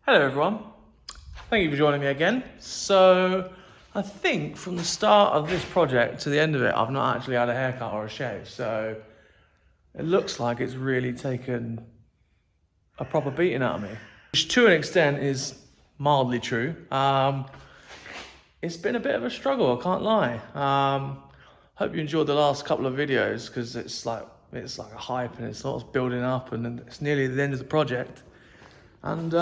Hello everyone, thank you for joining me again. So I think from the start of this project to the end of it, I've not actually had a haircut or a shave. So it looks like it's really taken a proper beating out of me, which to an extent is mildly true. It's been a bit of a struggle, I can't lie. Hope you enjoyed the last couple of videos because it's like a hype and it's sort of building up and then it's nearly the end of the project. And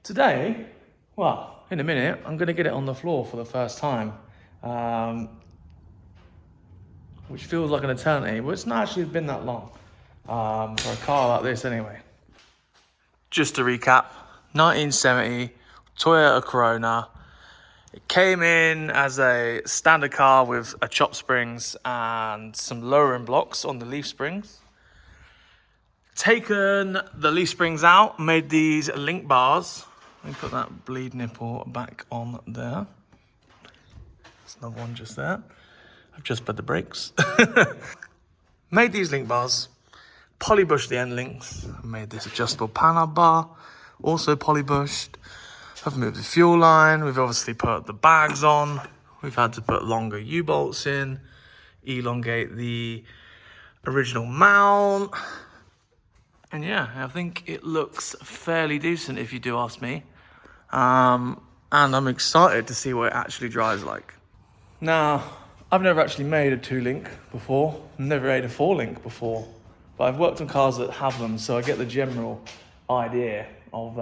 today, well, in a minute, I'm going to get it on the floor for the first time, which feels like an eternity, but it's not actually been that long for a car like this anyway. Just to recap, 1970 Toyota Corona. It came in as a standard car with a chop springs and some lowering blocks on the leaf springs. Taken the leaf springs out, made these link bars. Let me put that bleed nipple back on there. There's another one just there. I've just put the brakes. Made these link bars, polybushed the end links, made this adjustable panel bar, also polybushed. I've moved the fuel line, we've obviously put the bags on, we've had to put longer U-bolts in, elongate the original mount. And yeah, I think it looks fairly decent if you do ask me. And I'm excited to see what it actually drives like. Now, I've never actually made a 2-link before, never made a 4-link before, but I've worked on cars that have them, so I get the general idea of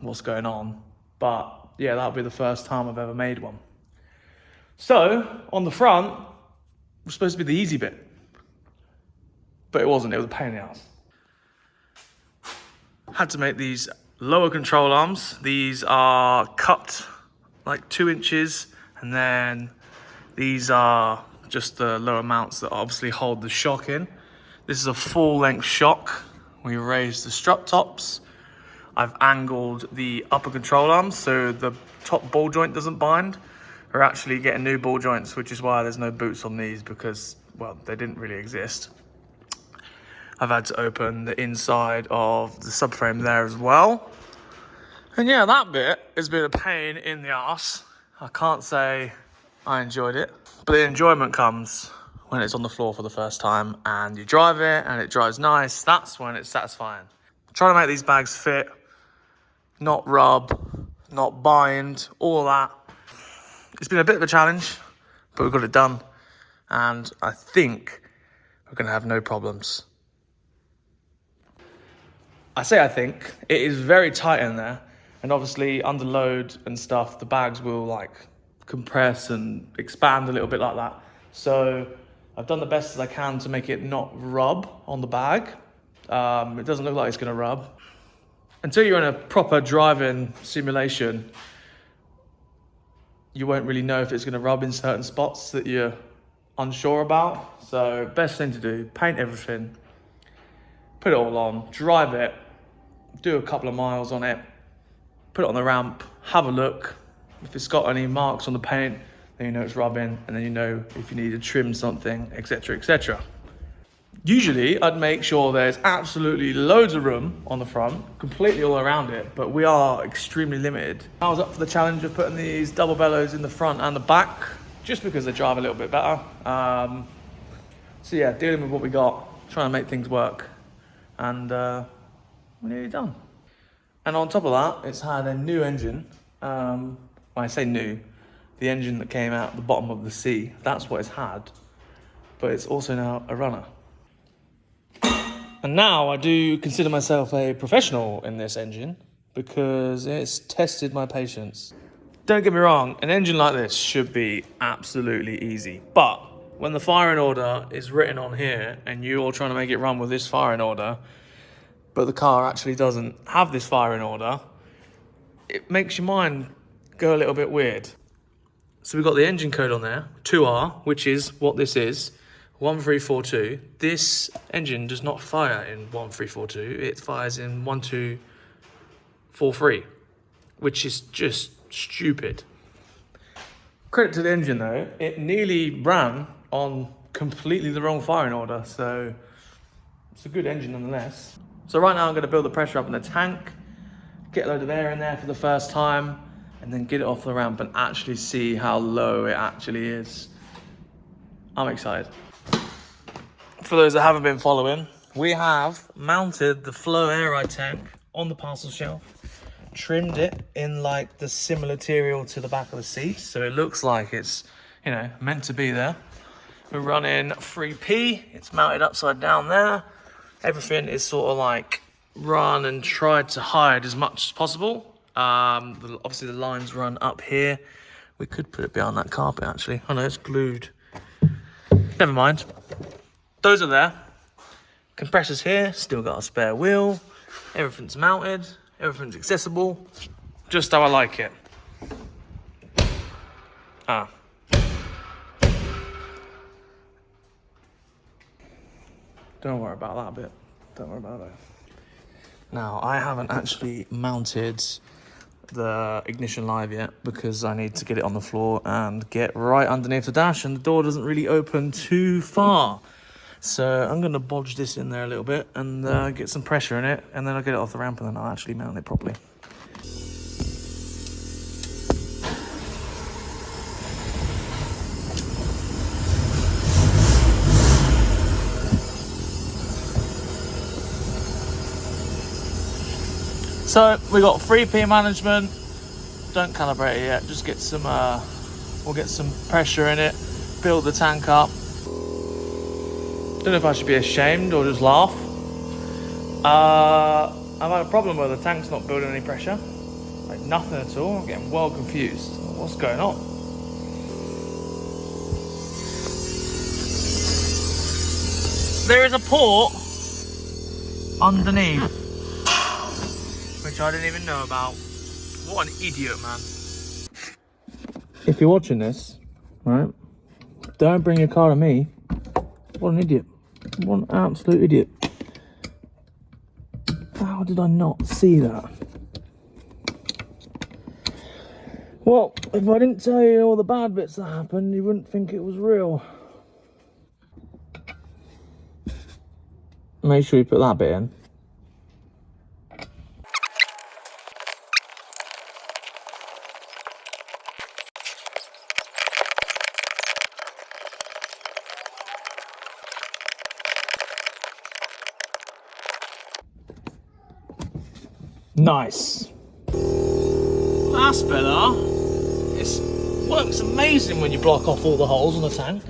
what's going on. But yeah, that'll be the first time I've ever made one. So, on the front, was supposed to be the easy bit, but it wasn't, it was a pain in the ass. Had to make these lower control arms. These are cut like 2 inches, and then these are just the lower mounts that obviously hold the shock in. This is a full length shock. We raised the strut tops. I've angled the upper control arms so the top ball joint doesn't bind. We're actually getting new ball joints, which is why there's no boots on these because, well, they didn't really exist. I've had to open the inside of the subframe there as well. And yeah, that bit has been a pain in the ass. I can't say I enjoyed it, but the enjoyment comes when it's on the floor for the first time and you drive it and it drives nice. That's when it's satisfying. Trying to make these bags fit, not rub, not bind, all that. It's been a bit of a challenge, but we've got it done. And I think we're gonna have no problems. I think it is very tight in there, and obviously under load and stuff, the bags will like compress and expand a little bit like that. So I've done the best as I can to make it not rub on the bag. It doesn't look like it's gonna rub. Until you're in a proper driving simulation, you won't really know if it's gonna rub in certain spots that you're unsure about. So best thing to do, paint everything, put it all on, drive it, do a couple of miles on it, put it on the ramp, have a look. If it's got any marks on the paint, then you know it's rubbing, and then you know if you need to trim something, etc., etc. Usually, I'd make sure there's absolutely loads of room on the front, completely all around it, but we are extremely limited. I was up for the challenge of putting these double bellows in the front and the back, just because they drive a little bit better. So yeah, dealing with what we got, trying to make things work. And we're nearly done. And on top of that, it's had a new engine. When I say new, the engine that came out the bottom of the sea, that's what it's had. But it's also now a runner. And now I do consider myself a professional in this engine because it's tested my patience. Don't get me wrong, an engine like this should be absolutely easy. But when the firing order is written on here and you're trying to make it run with this firing order, but the car actually doesn't have this firing order, it makes your mind go a little bit weird. So we've got the engine code on there, 2R, which is what this is, 1342. This engine does not fire in 1342, it fires in 1243, which is just stupid. Credit to the engine though, it nearly ran on completely the wrong firing order, so it's a good engine nonetheless. So right now I'm going to build the pressure up in the tank, get a load of air in there for the first time, and then get it off the ramp and actually see how low it actually is. I'm excited. For those that haven't been following, we have mounted the flow air ride tank on the parcel shelf, trimmed it in like the similar material to the back of the seat, so it looks like it's, you know, meant to be there. We're running 3P, it's mounted upside down there. Everything is sort of like run and tried to hide as much as possible. Obviously the lines run up here. We could put it behind that carpet actually. Oh no, it's glued. Never mind. Those are there. Compressors here, still got a spare wheel. Everything's mounted, everything's accessible. Just how I like it. Don't worry about that bit. Don't worry about it. Now, I haven't actually mounted the ignition live yet because I need to get it on the floor and get right underneath the dash, and the door doesn't really open too far. So I'm going to bodge this in there a little bit and get some pressure in it, and then I'll get it off the ramp and then I'll actually mount it properly. So we got 3P management. Don't calibrate it yet. Just get some. We'll get some pressure in it. Build the tank up. Don't know if I should be ashamed or just laugh. I've had a problem where the tank's not building any pressure. Like nothing at all. I'm getting well confused. What's going on? There is a port underneath, which I didn't even know about. What an idiot, man. If you're watching this, right, don't bring your car to me. What an idiot. What an absolute idiot. How did I not see that? Well, if I didn't tell you all the bad bits that happened, you wouldn't think it was real. Make sure you put that bit in. Nice. That's better. It works amazing when you block off all the holes on the tank.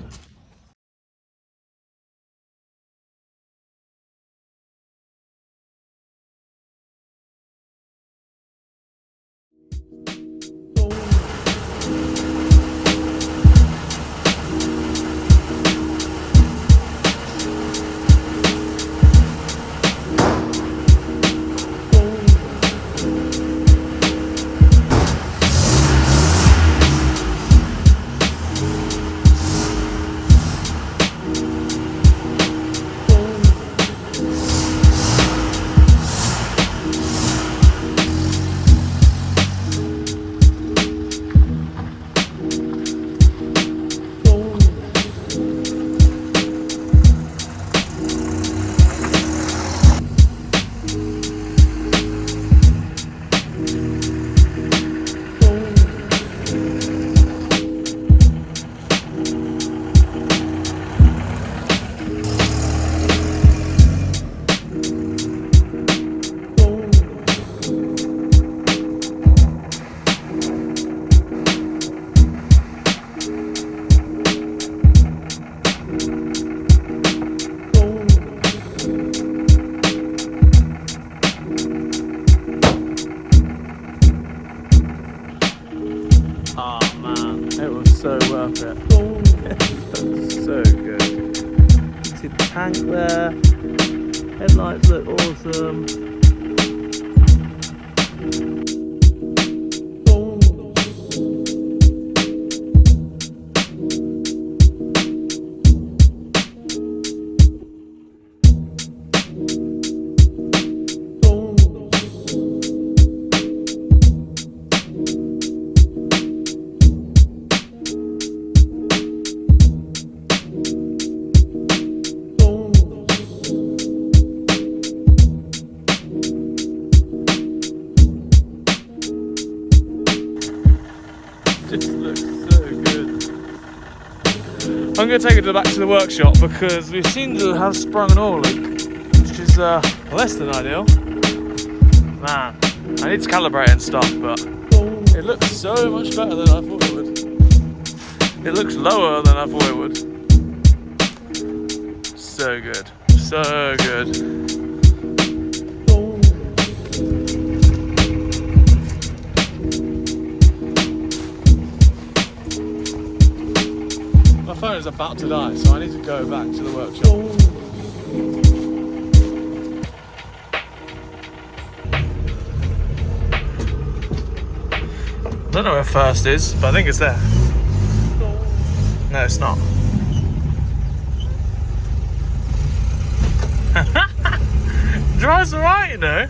So worth it. That's so good. You can see the tank there. Headlights look awesome. I'm going to take it back to the workshop because we seem to have sprung an oil leak, which is less than ideal. Man, I need to calibrate and stuff, but it looks so much better than I thought it would. It looks lower than I thought it would. So good, so good. My phone is about to die, so I need to go back to the workshop. I don't know where first is, but I think it's there. No, it's not. Drives alright, you know.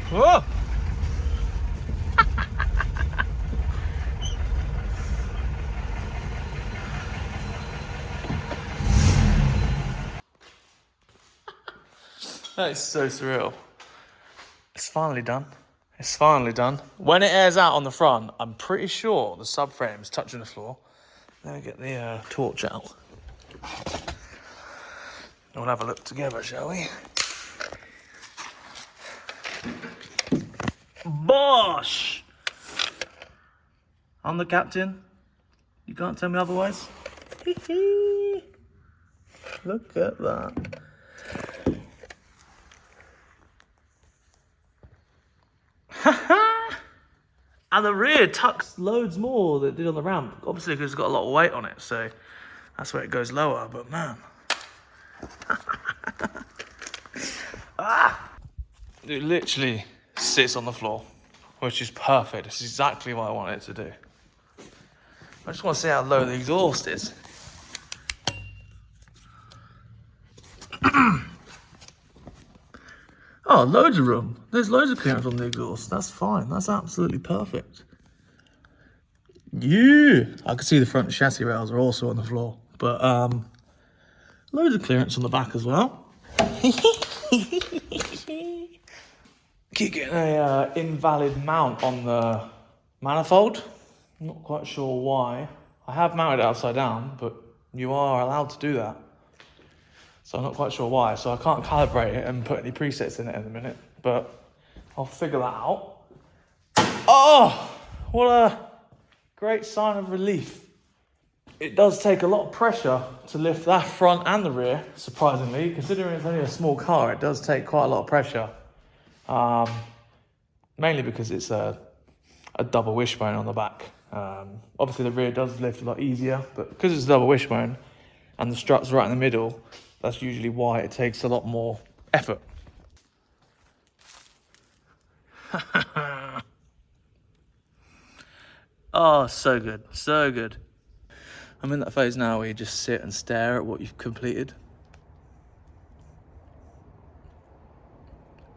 Whoa! That is so surreal. It's finally done. It's finally done. When it airs out on the front, I'm pretty sure the subframe is touching the floor. Let me get the torch out. We'll have a look together, shall we? Bosh! I'm the captain. You can't tell me otherwise. Look at that. And the rear tucks loads more than it did on the ramp. Obviously because it's got a lot of weight on it, so that's where it goes lower, but man. It literally sits on the floor, which is perfect. It's exactly what I want it to do. I just want to see how low the exhaust is. Oh, loads of room. There's loads of clearance on the exhaust. That's fine. That's absolutely perfect. Yeah. I can see the front chassis rails are also on the floor. But loads of clearance on the back as well. Keep getting a invalid mount on the manifold. I'm not quite sure why. I have mounted it upside down, but you are allowed to do that. So I'm not quite sure why. So I can't calibrate it and put any presets in it at the minute, but I'll figure that out. Oh, what a great sign of relief. It does take a lot of pressure to lift that front and the rear, surprisingly. Considering it's only a small car, it does take quite a lot of pressure. Mainly because it's a double wishbone on the back. Obviously the rear does lift a lot easier, but because it's a double wishbone and the strut's right in the middle, that's usually why it takes a lot more effort. Oh, so good, so good. I'm in that phase now where you just sit and stare at what you've completed.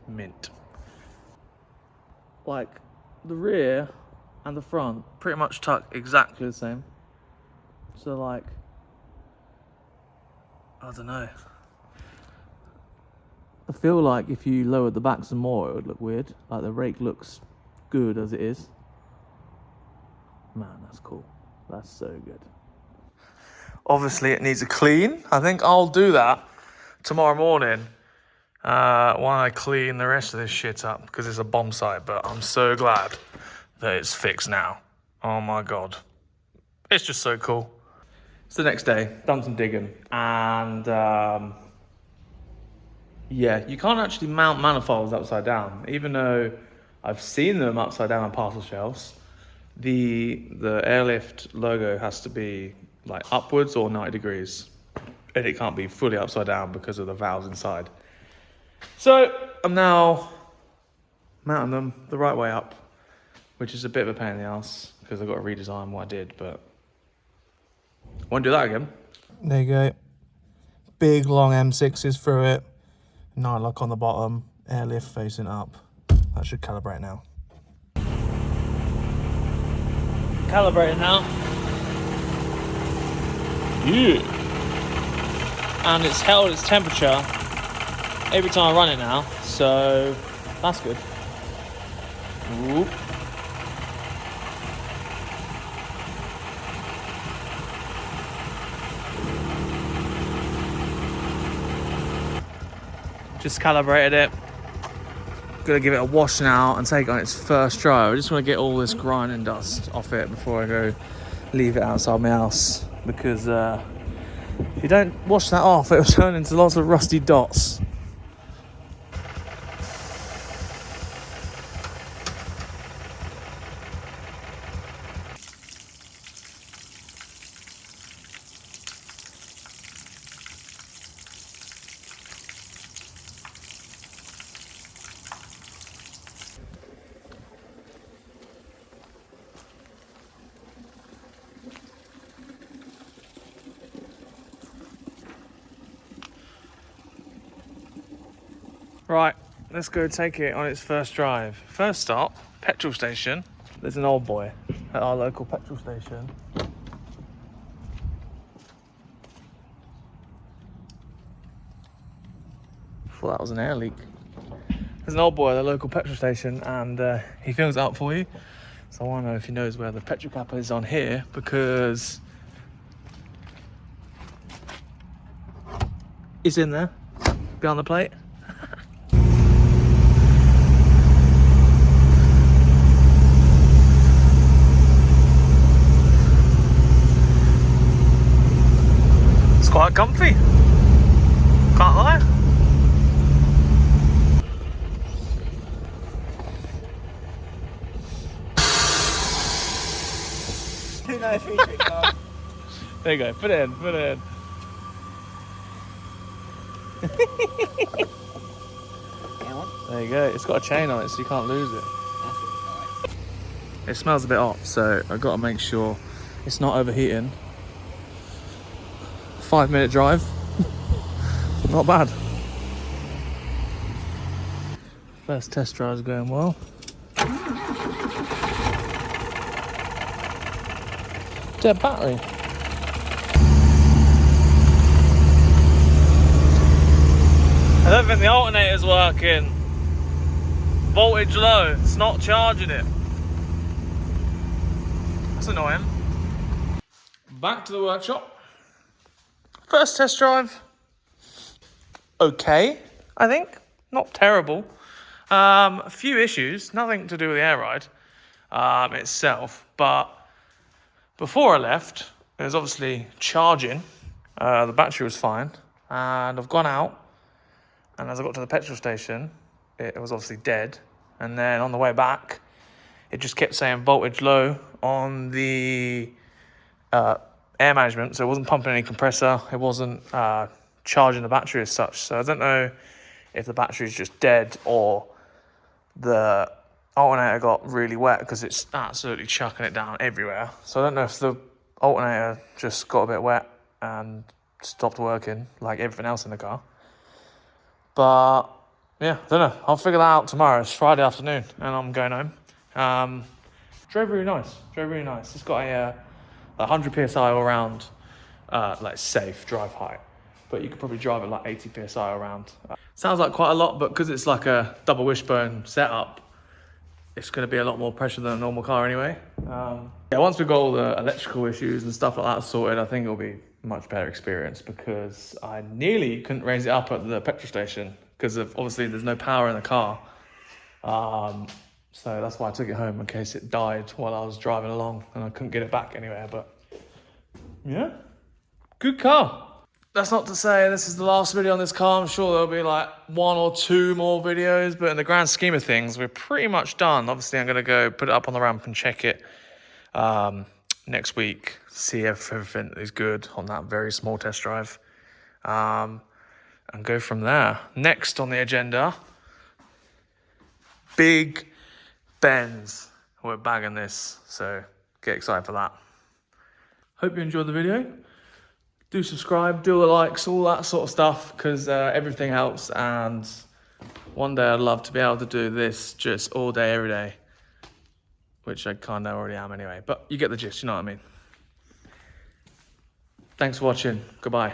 Mint. Like, the rear and the front pretty much tuck exactly the same. So like, I don't know. I feel like if you lowered the back some more, it would look weird. Like the rake looks good as it is. Man, that's cool. That's so good. Obviously, it needs a clean. I think I'll do that tomorrow morning while I clean the rest of this shit up because it's a bomb site. But I'm so glad that it's fixed now. Oh my God. It's just so cool. It's the next day, done some digging, and yeah, you can't actually mount manifolds upside down, even though I've seen them upside down on parcel shelves. The airlift logo has to be like upwards or 90 degrees, and it can't be fully upside down because of the valves inside. So I'm now mounting them the right way up, which is a bit of a pain in the ass because I've got to redesign what I did, but won't do that again. There you go. Big long M6s through it. Nylock on the bottom. Airlift facing up. That should calibrate now. Calibrating now. Yeah. And it's held its temperature every time I run it now, so that's good. Ooh. Just calibrated it. Gonna give it a wash now and take it on its first drive. I just want to get all this grinding dust off it before I go leave it outside my house, because if you don't wash that off, it will turn into lots of rusty dots. Right, let's go take it on its first drive. First stop, petrol station. There's an old boy at our local petrol station. Thought that was an air leak. There's an old boy at the local petrol station, and he fills it up for you. So I want to know if he knows where the petrol cap is on here, because it's in there, behind the plate. It's quite comfy, can't lie. There you go, put it in. There you go, it's got a chain on it so you can't lose it. It smells a bit hot, so I've got to make sure it's not overheating. 5-minute drive, not bad. First test drive's going well. Dead battery. I don't think the alternator's working. Voltage low, it's not charging it. That's annoying. Back to the workshop. First test drive. Okay, I think. Not terrible. A few issues, nothing to do with the air ride itself, but before I left, it was obviously charging. The battery was fine, and I've gone out, and as I got to the petrol station, it was obviously dead. And then on the way back, it just kept saying voltage low on the air management, so it wasn't pumping any compressor, it wasn't charging the battery as such. So I don't know if the battery is just dead or the alternator got really wet, because it's absolutely chucking it down everywhere. So I don't know if the alternator just got a bit wet and stopped working like everything else in the car. But yeah, I don't know. I'll figure that out tomorrow. It's Friday afternoon and I'm going home. Drove really nice. It's got a 100 psi all around, like safe drive height, but you could probably drive it like 80 psi around. Sounds like quite a lot, but because it's like a double wishbone setup, it's going to be a lot more pressure than a normal car anyway. Yeah, once we've got all the electrical issues and stuff like that sorted, I think it'll be a much better experience, because I nearly couldn't raise it up at the petrol station because of obviously there's no power in the car. So that's why I took it home, in case it died while I was driving along and I couldn't get it back anywhere. But yeah, good car. That's not to say this is the last video on this car. I'm sure there'll be like 1 or 2 more videos, but in the grand scheme of things, we're pretty much done. Obviously, I'm going to go put it up on the ramp and check it next week, see if everything is good on that very small test drive, and go from there. Next on the agenda, big Benz. We're bagging this, so get excited for that. Hope you enjoyed the video. Do subscribe, do the likes, all that sort of stuff, because everything helps. And one day I'd love to be able to do this just all day, every day, which I kind of already am anyway. But you get the gist, you know what I mean. Thanks for watching. Goodbye.